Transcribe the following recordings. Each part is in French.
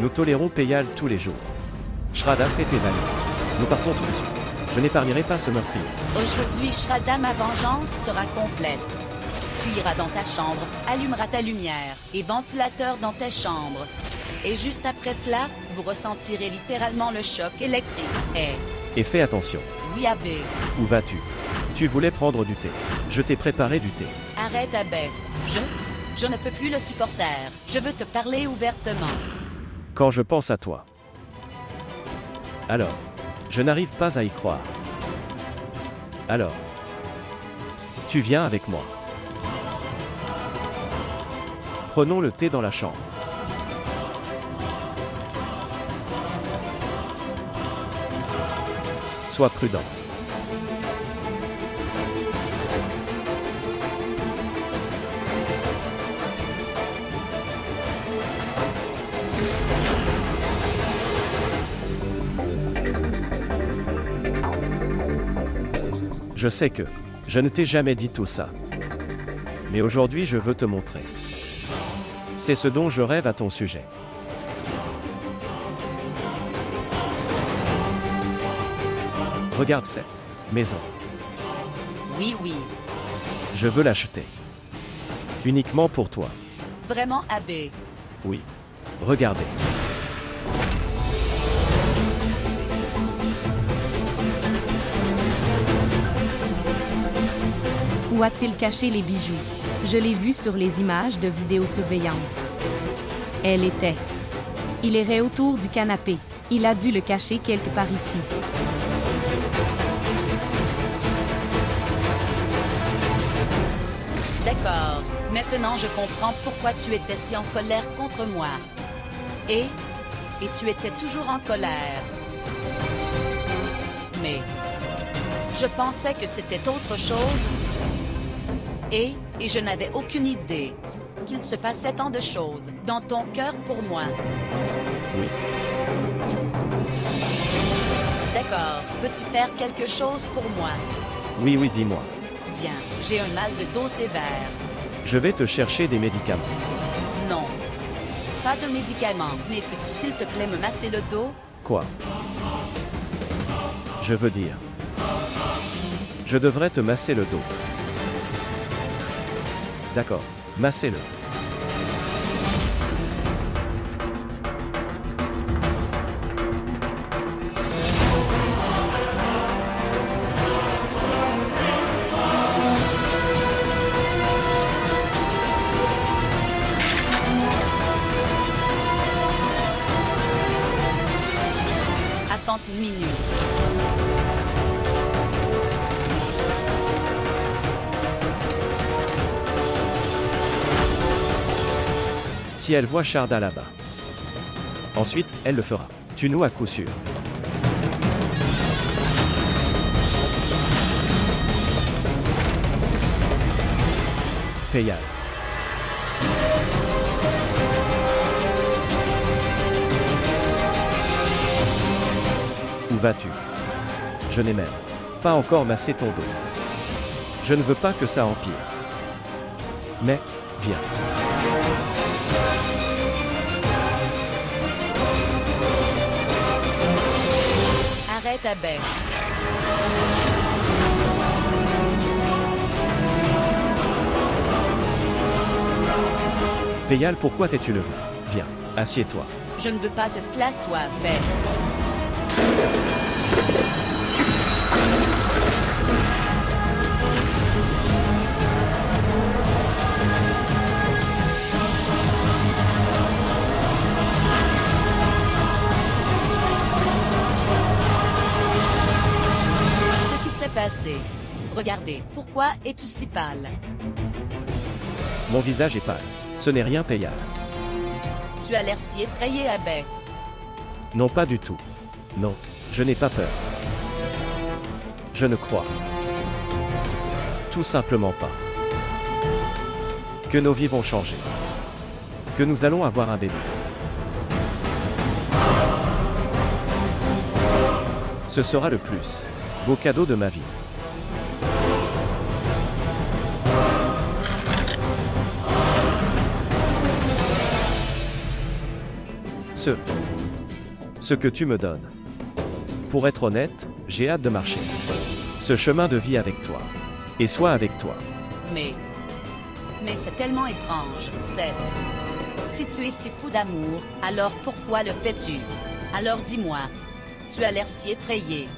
Nous tolérons Payal tous les jours. Shraddha fait tes valises. Nous partons tout de suite. Je n'épargnerai pas ce meurtrier. Aujourd'hui, Shraddha, ma vengeance sera complète. Tu iras dans ta chambre, allumeras ta lumière et ventilateur dans tes chambres. Et juste après cela, vous ressentirez littéralement le choc électrique. Et fais attention. Oui, Abbé. Où vas-tu? Tu voulais prendre du thé. Je t'ai préparé du thé. Arrête, Abbé. Je ne peux plus le supporter. Je veux te parler ouvertement. Quand je pense à toi. Alors, je n'arrive pas à y croire. Alors, tu viens avec moi. Prenons le thé dans la chambre. Sois prudent. Je sais que je ne t'ai jamais dit tout ça. Mais aujourd'hui je veux te montrer. C'est ce dont je rêve à ton sujet. Regarde cette maison. Oui, oui. Je veux l'acheter. Uniquement pour toi. Vraiment, Abbé. Oui. Regardez. Où a-t-il caché les bijoux? Je l'ai vu sur les images de vidéosurveillance. Elle était. Il errait autour du canapé. Il a dû le cacher quelque part ici. D'accord. Maintenant, je comprends pourquoi tu étais si en colère contre moi. Et tu étais toujours en colère. Mais je pensais que c'était autre chose. Et je n'avais aucune idée qu'il se passait tant de choses dans ton cœur pour moi. Oui. D'accord. Peux-tu faire quelque chose pour moi? Oui, oui, dis-moi. Bien. J'ai un mal de dos sévère. Je vais te chercher des médicaments. Non. Pas de médicaments. Mais peux-tu s'il te plaît me masser le dos? Quoi? Je veux dire. Je devrais te masser le dos. D'accord. Massez-le. Attends une minute. Si elle voit Shraddha là-bas. Ensuite, elle le fera. Tu nous à coup sûr. Payal. Où vas-tu? Je n'ai même pas encore massé ton dos. Je ne veux pas que ça empire. Mais, viens. Arrête, Abbé. Payal, pourquoi t'es-tu levé? Viens, assieds-toi. Je ne veux pas que cela soit fait. Ce qui s'est passé. Regardez, pourquoi es-tu si pâle? Mon visage est pâle. Ce n'est rien, Payal. Tu as l'air si effrayé, Abbé. Non, pas du tout. Non, je n'ai pas peur. Je ne crois tout simplement pas que nos vies vont changer. Que nous allons avoir un bébé. Ce sera le plus beau cadeau de ma vie. Ce que tu me donnes. Pour être honnête, j'ai hâte de marcher ce chemin de vie avec toi. Et soit avec toi. Mais c'est tellement étrange, Seth. Si tu es si fou d'amour, alors pourquoi le fais-tu? Alors dis-moi. Tu as l'air si effrayé.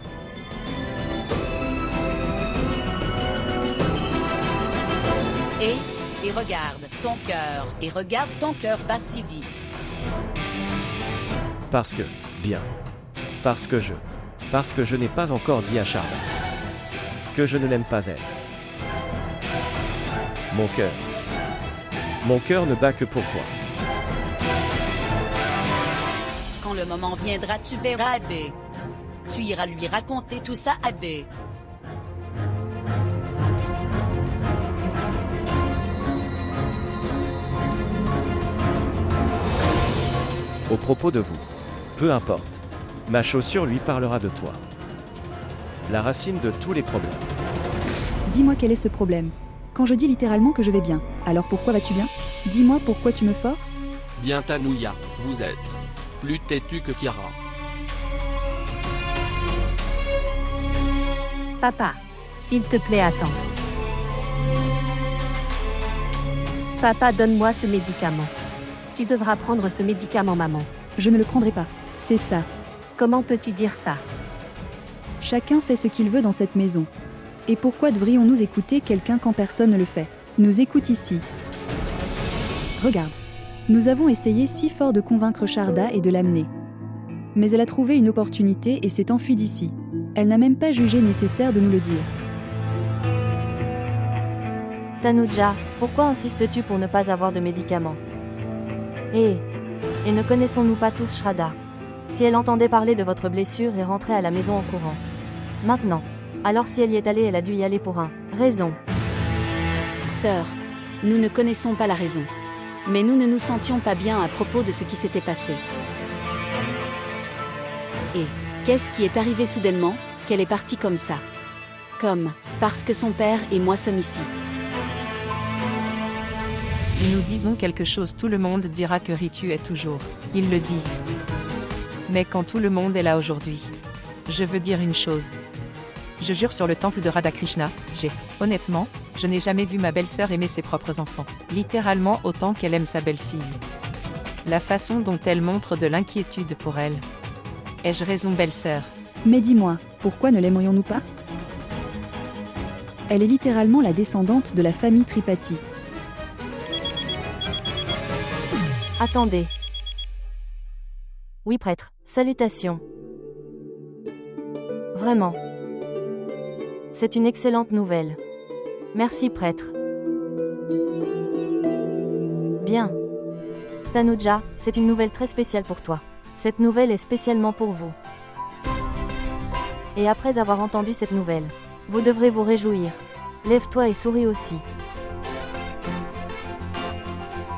Et regarde ton cœur bat si vite. Parce que je n'ai pas encore dit à Charlotte que je ne l'aime pas elle. Mon cœur ne bat que pour toi. Quand le moment viendra, tu verras Abbé. Tu iras lui raconter tout ça, Abbé. Au propos de vous, peu importe, ma chaussure lui parlera de toi. La racine de tous les problèmes. Dis-moi quel est ce problème. Quand je dis littéralement que je vais bien, alors pourquoi vas-tu bien? Dis-moi pourquoi tu me forces? Bien Tanouya, vous êtes plus têtu que Kiara. Papa, s'il te plaît, attends. Papa, donne-moi ce médicament. Tu devras prendre ce médicament, maman. Je ne le prendrai pas. C'est ça. Comment peux-tu dire ça? Chacun fait ce qu'il veut dans cette maison. Et pourquoi devrions-nous écouter quelqu'un quand personne ne le fait? Nous écoute ici. Regarde. Nous avons essayé si fort de convaincre Sharda et de l'amener. Mais elle a trouvé une opportunité et s'est enfuie d'ici. Elle n'a même pas jugé nécessaire de nous le dire. Tanuja, pourquoi insistes-tu pour ne pas avoir de médicaments? Et ne connaissons-nous pas tous Sharda? Si elle entendait parler de votre blessure et rentrait à la maison en courant. Maintenant. Alors si elle y est allée, elle a dû y aller pour raison. Sœur, nous ne connaissons pas la raison. Mais nous ne nous sentions pas bien à propos de ce qui s'était passé. Et qu'est-ce qui est arrivé soudainement, qu'elle est partie comme ça? Parce que son père et moi sommes ici. Si nous disons quelque chose, tout le monde dira que Ritu est toujours. Il le dit. Mais quand tout le monde est là aujourd'hui, je veux dire une chose. Je jure sur le temple de Radhakrishna, honnêtement, je n'ai jamais vu ma belle-sœur aimer ses propres enfants, littéralement autant qu'elle aime sa belle-fille. La façon dont elle montre de l'inquiétude pour elle. Ai-je raison, belle-sœur? Mais dis-moi, pourquoi ne l'aimerions-nous pas? Elle est littéralement la descendante de la famille Tripathi. Attendez. Oui, prêtre, salutations. Vraiment. C'est une excellente nouvelle. Merci, prêtre. Bien. Tanuja, c'est une nouvelle très spéciale pour toi. Cette nouvelle est spécialement pour vous. Et après avoir entendu cette nouvelle, vous devrez vous réjouir. Lève-toi et souris aussi.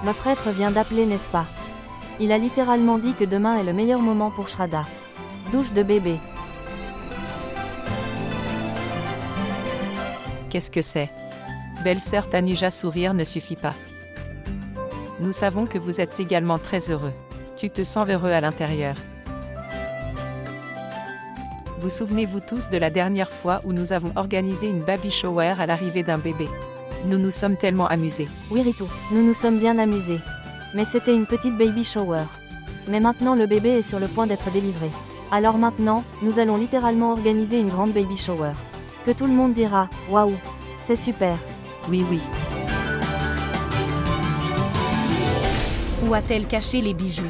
Le prêtre vient d'appeler, n'est-ce pas? Il a littéralement dit que demain est le meilleur moment pour Sharda. Douche de bébé. Qu'est-ce que c'est? Belle-sœur Tanuja, sourire ne suffit pas. Nous savons que vous êtes également très heureux. Tu te sens heureux à l'intérieur. Vous souvenez-vous tous de la dernière fois où nous avons organisé une baby shower à l'arrivée d'un bébé? Nous nous sommes tellement amusés. Oui, Ritu, nous nous sommes bien amusés. Mais c'était une petite baby shower. Mais maintenant le bébé est sur le point d'être délivré. Alors maintenant, nous allons littéralement organiser une grande baby shower. Que tout le monde dira, waouh, c'est super. Oui. Où a-t-elle caché les bijoux?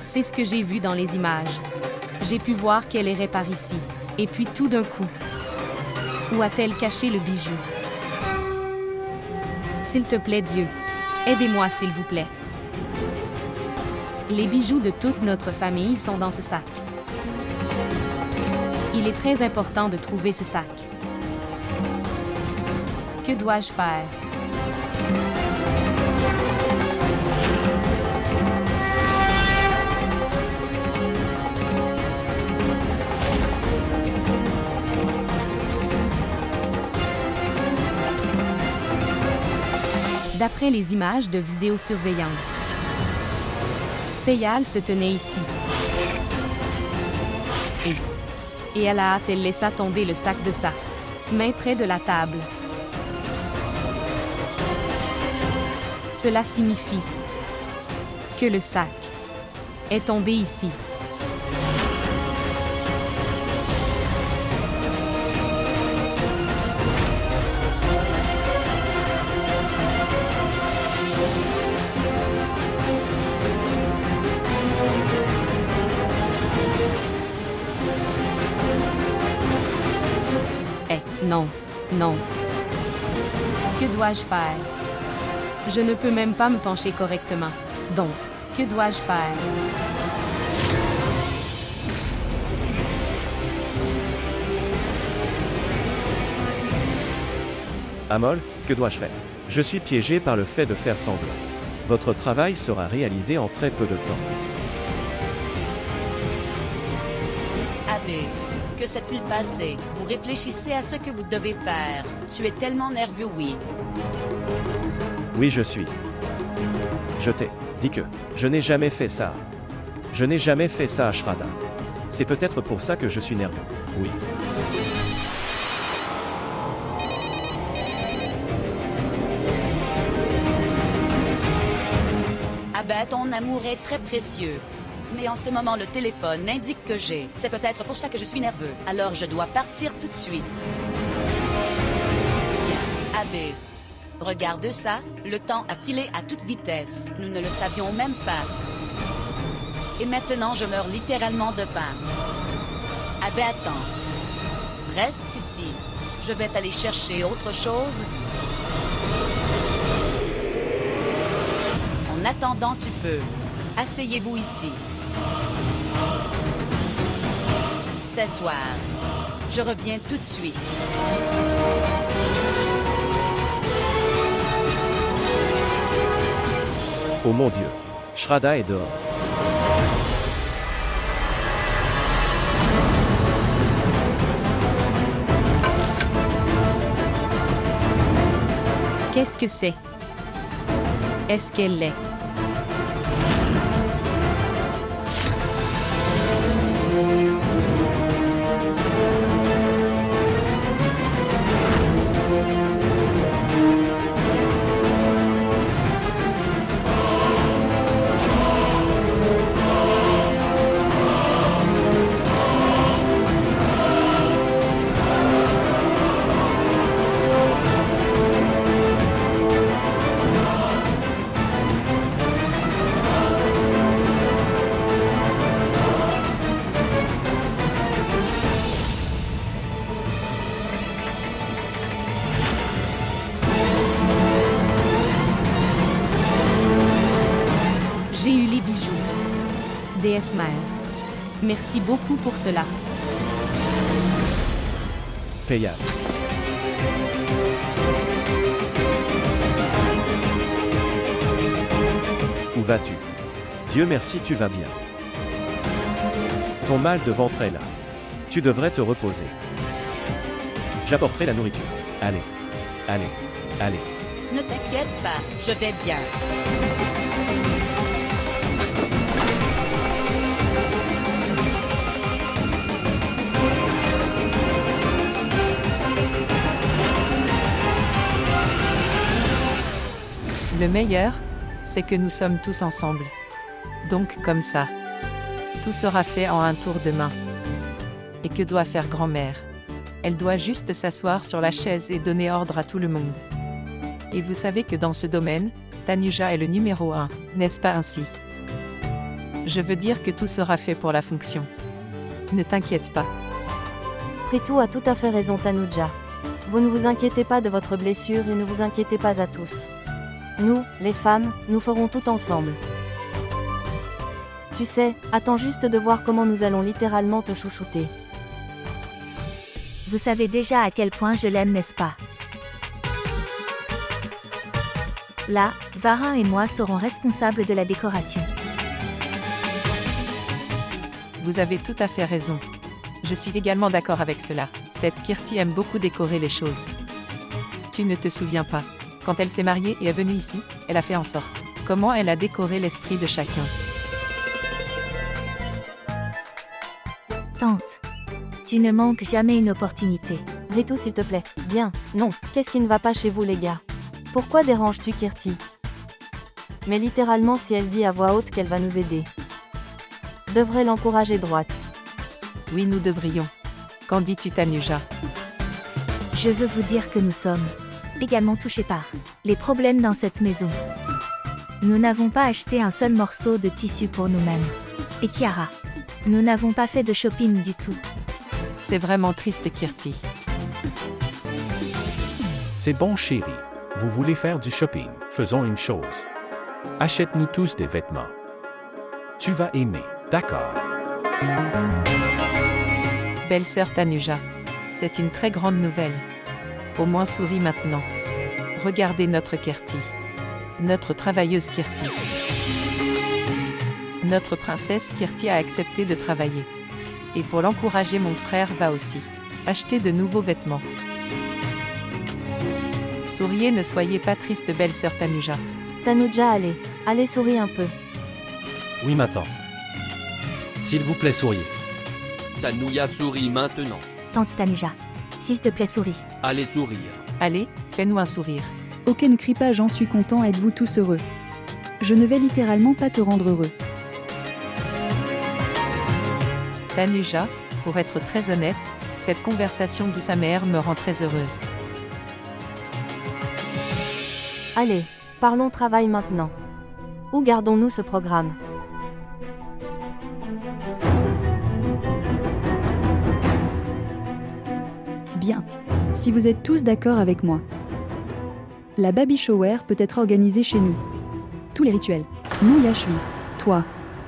C'est ce que j'ai vu dans les images. J'ai pu voir qu'elle errait par ici. Et puis tout d'un coup. Où a-t-elle caché le bijou? S'il te plaît, Dieu, aidez-moi s'il vous plaît. Les bijoux de toute notre famille sont dans ce sac. Il est très important de trouver ce sac. Que dois-je faire? D'après les images de vidéosurveillance, Peyal se tenait ici. Et à la hâte, elle laissa tomber le sac de sa main près de la table. Cela signifie que le sac est tombé ici. Non, non. Que dois-je faire? Je ne peux même pas me pencher correctement. Donc, que dois-je faire? Amol, que dois-je faire? Je suis piégé par le fait de faire semblant. Votre travail sera réalisé en très peu de temps. Abbé, que s'est-il passé? Vous réfléchissez à ce que vous devez faire. Tu es tellement nerveux, oui. Oui, je suis. Je t'ai dit que je n'ai jamais fait ça. Je n'ai jamais fait ça à Shraddha. C'est peut-être pour ça que je suis nerveux. Oui. Abbé, ton amour est très précieux. Mais en ce moment, le téléphone indique que j'ai. C'est peut-être pour ça que je suis nerveux. Alors je dois partir tout de suite. Bien. Abbé, regarde ça. Le temps a filé à toute vitesse. Nous ne le savions même pas. Et maintenant, je meurs littéralement de faim. Abbé, attends. Reste ici. Je vais t'aller chercher autre chose. En attendant, tu peux. Asseyez-vous ici. S'asseoir. Je reviens tout de suite. Oh mon Dieu. Shraddha est dehors. Qu'est-ce que c'est? Est-ce qu'elle l'est? J'ai eu les bijoux. Déesse mère. Merci beaucoup pour cela. Peyal. Où vas-tu? Dieu merci, tu vas bien. Ton mal de ventre est là. Tu devrais te reposer. J'apporterai la nourriture. Allez. Allez. Allez. Ne t'inquiète pas, je vais bien. Le meilleur, c'est que nous sommes tous ensemble. Donc comme ça. Tout sera fait en un tour de main. Et que doit faire grand-mère? Elle doit juste s'asseoir sur la chaise et donner ordre à tout le monde. Et vous savez que dans ce domaine, Tanuja est le numéro 1, n'est-ce pas ainsi? Je veux dire que tout sera fait pour la fonction. Ne t'inquiète pas. Pritou a tout à fait raison, Tanuja. Vous ne vous inquiétez pas de votre blessure et ne vous inquiétez pas à tous. Nous, les femmes, nous ferons tout ensemble. Tu sais, attends juste de voir comment nous allons littéralement te chouchouter. Vous savez déjà à quel point je l'aime, n'est-ce pas? Là, Varin et moi serons responsables de la décoration. Vous avez tout à fait raison. Je suis également d'accord avec cela. Cette Kirti aime beaucoup décorer les choses. Tu ne te souviens pas. Quand elle s'est mariée et est venue ici, elle a fait en sorte. Comment elle a décoré l'esprit de chacun. Tante. Tu ne manques jamais une opportunité. Ritu, s'il te plaît. Bien. Non. Qu'est-ce qui ne va pas chez vous, les gars? Pourquoi déranges-tu Kirti? Mais littéralement, si elle dit à voix haute qu'elle va nous aider. Devrait l'encourager droite. Oui, nous devrions. Qu'en dis-tu, Tanuja? Je veux vous dire que nous sommes également touchés par les problèmes dans cette maison. Nous n'avons pas acheté un seul morceau de tissu pour nous-mêmes. Et Kiara, nous n'avons pas fait de shopping du tout. C'est vraiment triste, Kirti. C'est bon, chérie. Vous voulez faire du shopping? Faisons une chose. Achète-nous tous des vêtements. Tu vas aimer, d'accord? Belle-sœur Tanuja, c'est une très grande nouvelle. Au moins souris maintenant. Regardez notre Kirti. Notre travailleuse Kirti. Notre princesse Kirti a accepté de travailler. Et pour l'encourager, mon frère va aussi acheter de nouveaux vêtements. Souriez, ne soyez pas triste, belle-sœur Tanuja. Tanuja, allez, souris un peu. Oui, ma tante. S'il vous plaît, souriez. Tanuja sourit maintenant. Tante Tanuja, s'il te plaît, souris. Allez sourire. Allez, fais-nous un sourire. Ok, ne crie pas, j'en suis content, êtes-vous tous heureux? Je ne vais littéralement pas te rendre heureux. Tanuja, pour être très honnête, cette conversation douce amère me rend très heureuse. Allez, parlons travail maintenant. Où gardons-nous ce programme? Bien. Si vous êtes tous d'accord avec moi. La baby shower peut être organisée chez nous. Tous les rituels. Non, Yashvi. Toi.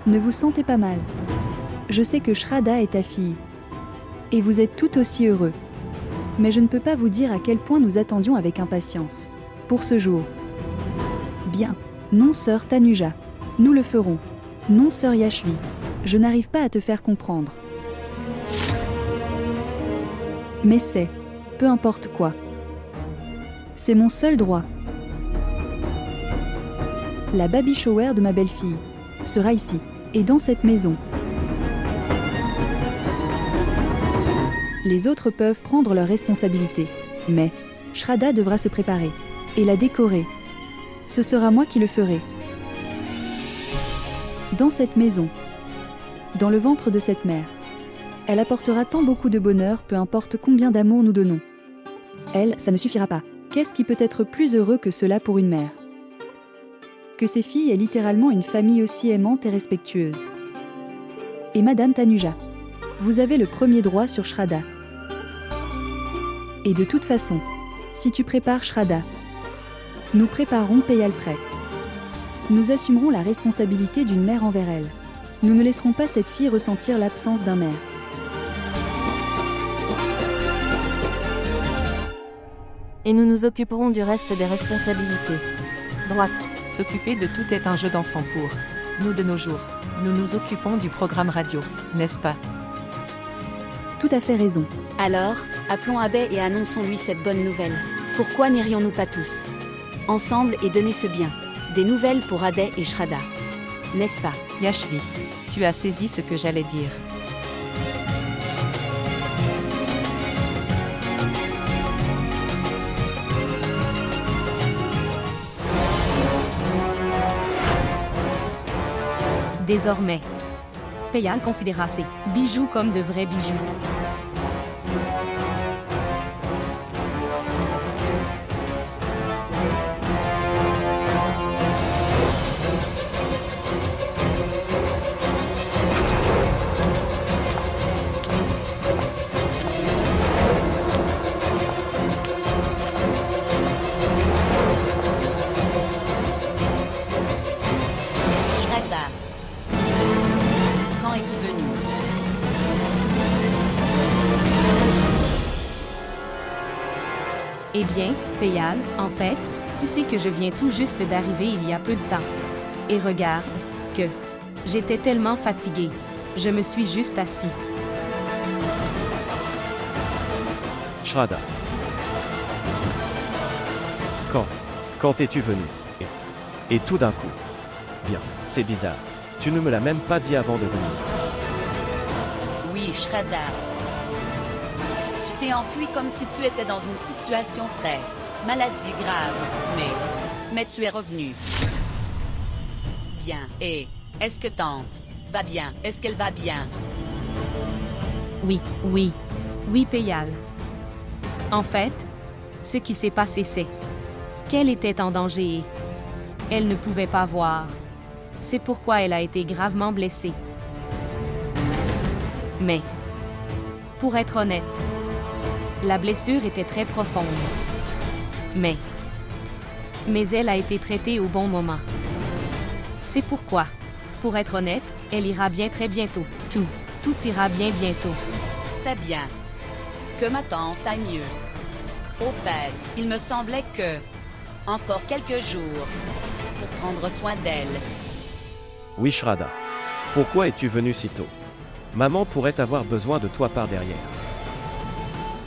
Ne vous sentez pas mal. Je sais que Shraddha est ta fille. Et vous êtes tout aussi heureux. Mais je ne peux pas vous dire à quel point nous attendions avec impatience. Pour ce jour. Bien. Non, sœur Tanuja. Nous le ferons. Non, sœur Yashvi. Je n'arrive pas à te faire comprendre. Mais c'est, peu importe quoi. C'est mon seul droit. La baby shower de ma belle-fille sera ici, et dans cette maison. Les autres peuvent prendre leurs responsabilités, mais Shraddha devra se préparer et la décorer. Ce sera moi qui le ferai. Dans cette maison, dans le ventre de cette mère. Elle apportera tant beaucoup de bonheur, peu importe combien d'amour nous donnons. Elle, ça ne suffira pas. Qu'est-ce qui peut être plus heureux que cela pour une mère? Que ses filles aient littéralement une famille aussi aimante et respectueuse. Et Madame Tanuja, vous avez le premier droit sur Shraddha. Et de toute façon, si tu prépares Shraddha, nous préparerons Payal prêt. Nous assumerons la responsabilité d'une mère envers elle. Nous ne laisserons pas cette fille ressentir l'absence d'un mère. Et nous nous occuperons du reste des responsabilités. Droite. S'occuper de tout est un jeu d'enfant pour nous de nos jours. Nous nous occupons du programme radio, n'est-ce pas? Tout à fait raison. Alors, appelons Abbé et annonçons-lui cette bonne nouvelle. Pourquoi n'irions-nous pas tous ensemble et donner ce bien? Des nouvelles pour Adé et Shraddha. N'est-ce pas? Yashvi, tu as saisi ce que j'allais dire. Désormais, Payal considéra ces bijoux comme de vrais bijoux. Shraddha. Quand es-tu venu? Eh bien, Payal, en fait, tu sais que je viens tout juste d'arriver il y a peu de temps. Et regarde, que j'étais tellement fatiguée. Je me suis juste assis. Shraddha. Quand es-tu venu? Et tout d'un coup. Bien, c'est bizarre. Tu ne me l'as même pas dit avant de venir. Oui, Shraddha. Tu t'es enfui comme si tu étais dans une situation très... maladie grave, mais tu es revenu. Bien, et... est-ce que tante va bien? Est-ce qu'elle va bien? Oui, Peyal. En fait, ce qui s'est passé c'est qu'elle était en danger et elle ne pouvait pas voir. C'est pourquoi elle a été gravement blessée. Mais, pour être honnête, la blessure était très profonde. Mais elle a été traitée au bon moment. C'est pourquoi, pour être honnête, elle ira bien très bientôt. Tout ira bien bientôt. C'est bien. Que ma tante aille mieux. Au fait, il me semblait que... encore quelques jours pour prendre soin d'elle. Oui, Shraddha. Pourquoi es-tu venu si tôt? Maman pourrait avoir besoin de toi par derrière.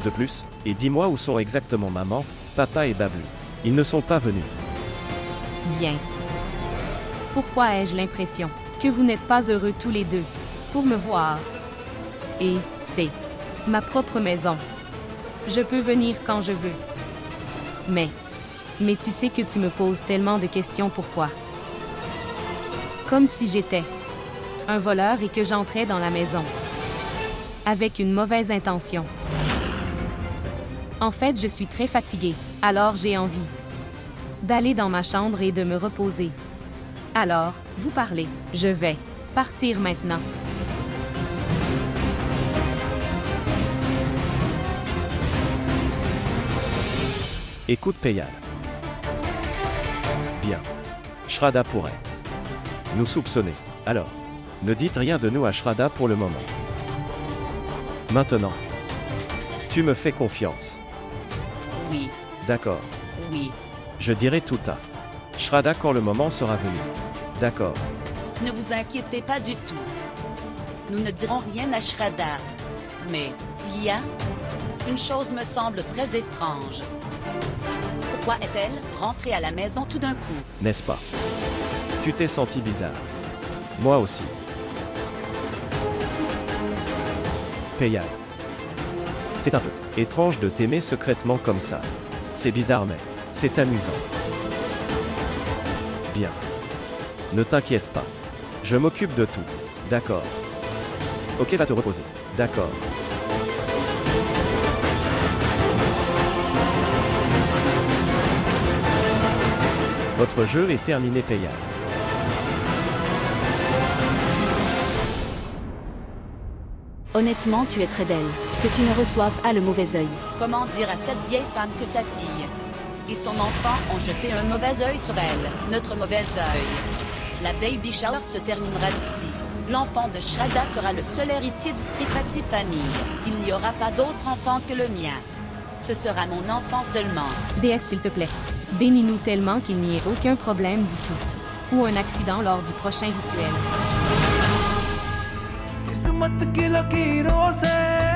De plus, et dis-moi où sont exactement maman, papa et Bablu. Ils ne sont pas venus. Bien. Pourquoi ai-je l'impression que vous n'êtes pas heureux tous les deux pour me voir? Et c'est ma propre maison. Je peux venir quand je veux. Mais tu sais que tu me poses tellement de questions pourquoi. Comme si j'étais un voleur et que j'entrais dans la maison avec une mauvaise intention. En fait, je suis très fatiguée, alors j'ai envie d'aller dans ma chambre et de me reposer. Alors, vous parlez. Je vais partir maintenant. Écoute Peyal. Bien. Shraddha pourrait nous soupçonner. Alors, ne dites rien de nous à Shraddha pour le moment. Maintenant, tu me fais confiance. Oui. D'accord. Oui. Je dirai tout à Shraddha quand le moment sera venu. D'accord. Ne vous inquiétez pas du tout. Nous ne dirons rien à Shraddha. Mais, il y a... une chose me semble très étrange. Pourquoi est-elle rentrée à la maison tout d'un coup? N'est-ce pas? Tu t'es senti bizarre. Moi aussi. Peyal. C'est un peu étrange de t'aimer secrètement comme ça. C'est bizarre mais c'est amusant. Bien. Ne t'inquiète pas. Je m'occupe de tout. D'accord. Ok, va te reposer. D'accord. Votre jeu est terminé, Peyal. Honnêtement, tu es très belle. Que tu ne reçoives pas le mauvais œil. Comment dire à cette vieille femme que sa fille et son enfant ont jeté un mauvais œil sur elle? Notre mauvais œil. La baby shower se terminera d'ici. L'enfant de Shraddha sera le seul héritier du Tripathi famille. Il n'y aura pas d'autre enfant que le mien. Ce sera mon enfant seulement. Déesse, s'il te plaît. Bénis-nous tellement qu'il n'y ait aucun problème du tout. Ou un accident lors du prochain rituel. किस्मत की लकीरों से